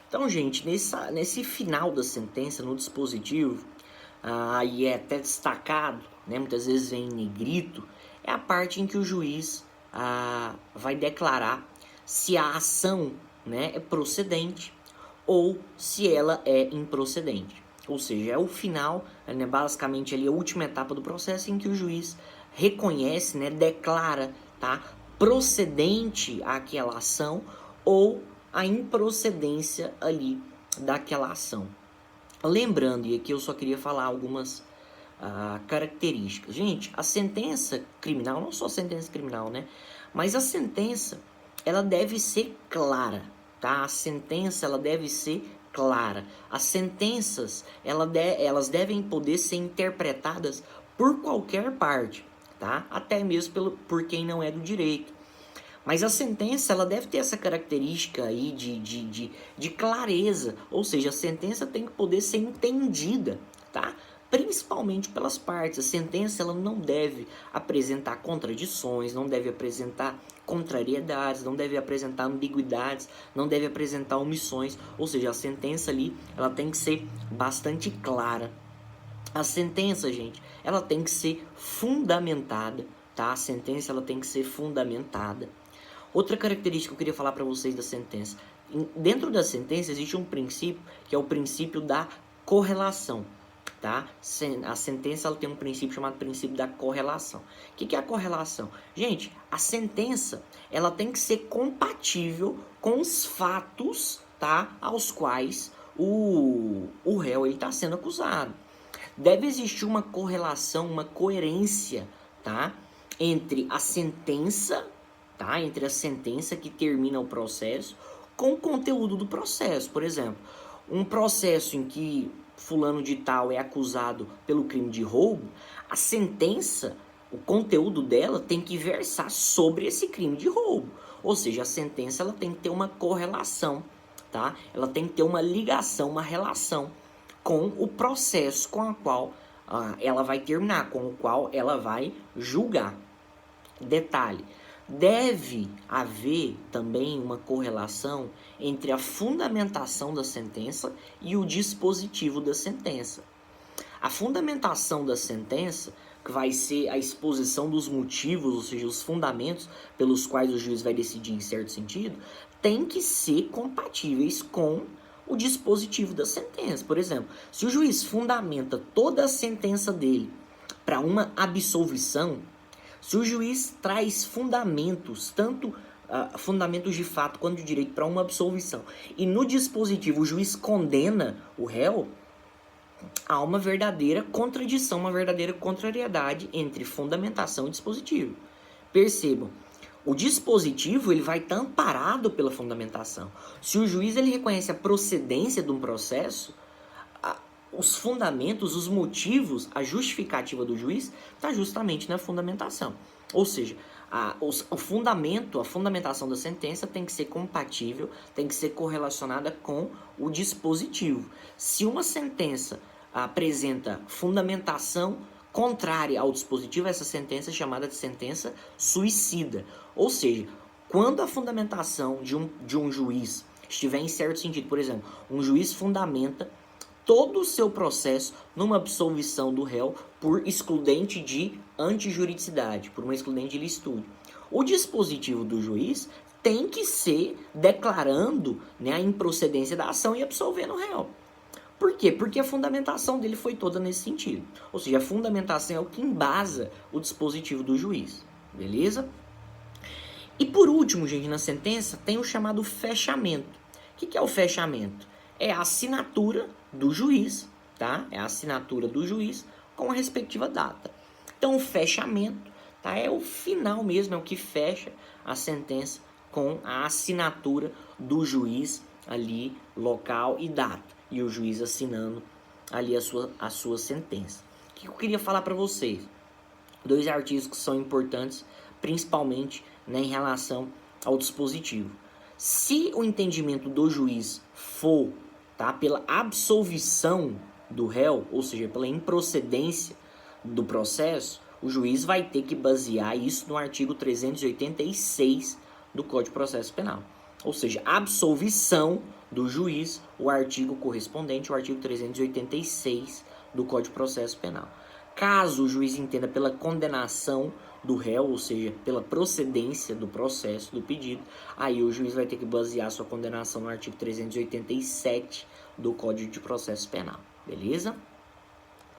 Então, gente, nesse final da sentença, no dispositivo, e é até destacado, né, muitas vezes vem em negrito, é a parte em que o juiz vai declarar se a ação, né, é procedente ou se ela é improcedente. Ou seja, é o final, né, basicamente ali a última etapa do processo em que o juiz reconhece, né, declara, tá, procedente aquela ação ou a improcedência ali daquela ação. Lembrando, e aqui eu só queria falar algumas características. Gente, a sentença criminal, não só a sentença criminal, né? Mas a sentença, ela deve ser clara, tá? A sentença, ela deve ser clara. As sentenças, elas devem poder ser interpretadas por qualquer parte, tá? Até mesmo por quem não é do direito. Mas a sentença, ela deve ter essa característica aí de clareza, ou seja, a sentença tem que poder ser entendida, tá? Principalmente pelas partes. A sentença, ela não deve apresentar contradições, não deve apresentar contrariedades, não deve apresentar ambiguidades, não deve apresentar omissões, ou seja, a sentença ali, ela tem que ser bastante clara. A sentença, gente, ela tem que ser fundamentada, tá? A sentença, ela tem que ser fundamentada. Outra característica que eu queria falar para vocês da sentença. Dentro da sentença existe um princípio, que é o princípio da correlação, tá? A sentença, ela tem um princípio chamado princípio da correlação. O que é a correlação? Gente, a sentença, ela tem que ser compatível com os fatos, tá? Aos quais o réu está sendo acusado. Deve existir uma correlação, uma coerência, tá? Entre a sentença, tá? Entre a sentença que termina o processo com o conteúdo do processo. Por exemplo, um processo em que fulano de tal é acusado pelo crime de roubo, a sentença, o conteúdo dela tem que versar sobre esse crime de roubo. Ou seja, a sentença, ela tem que ter uma correlação, tá? Ela tem que ter uma ligação, uma relação com o processo com o qual ela vai terminar, com o qual ela vai julgar. Detalhe, deve haver também uma correlação entre a fundamentação da sentença e o dispositivo da sentença. A fundamentação da sentença, que vai ser a exposição dos motivos, ou seja, os fundamentos pelos quais o juiz vai decidir em certo sentido, tem que ser compatíveis com o dispositivo da sentença. Por exemplo, se o juiz fundamenta toda a sentença dele para uma absolvição, se o juiz traz fundamentos, tanto fundamentos de fato quanto de direito para uma absolvição, e no dispositivo o juiz condena o réu, há uma verdadeira contradição, uma verdadeira contrariedade entre fundamentação e dispositivo. Percebam, o dispositivo ele vai estar amparado pela fundamentação. Se o juiz ele reconhece a procedência de um processo, os fundamentos, os motivos, a justificativa do juiz está justamente na fundamentação. Ou seja, o fundamento, a fundamentação da sentença tem que ser compatível, tem que ser correlacionada com o dispositivo. Se uma sentença apresenta fundamentação contrária ao dispositivo, essa sentença é chamada de sentença suicida. Ou seja, quando a fundamentação de um juiz estiver em certo sentido, por exemplo, um juiz fundamenta todo o seu processo numa absolvição do réu por excludente de antijuridicidade, por uma excludente de licitude. O dispositivo do juiz tem que ser declarando, né, a improcedência da ação e absolvendo o réu. Por quê? Porque a fundamentação dele foi toda nesse sentido. Ou seja, a fundamentação é o que embasa o dispositivo do juiz. Beleza? E por último, gente, na sentença tem o chamado fechamento. O que é o fechamento? É a assinatura do juiz, tá? É a assinatura do juiz com a respectiva data. Então, o fechamento, tá? É o final mesmo, é o que fecha a sentença com a assinatura do juiz ali, local e data. E o juiz assinando ali a sua sentença. O que eu queria falar para vocês? Dois artigos que são importantes, principalmente, né, em relação ao dispositivo. Se o entendimento do juiz for, tá, pela absolvição do réu, ou seja, pela improcedência do processo, o juiz vai ter que basear isso no artigo 386 do Código de Processo Penal. Ou seja, a absolvição do juiz o artigo correspondente, o artigo 386 do Código de Processo Penal. Caso o juiz entenda pela condenação do réu, ou seja, pela procedência do processo, do pedido, aí o juiz vai ter que basear sua condenação no artigo 387 do Código de Processo Penal, beleza?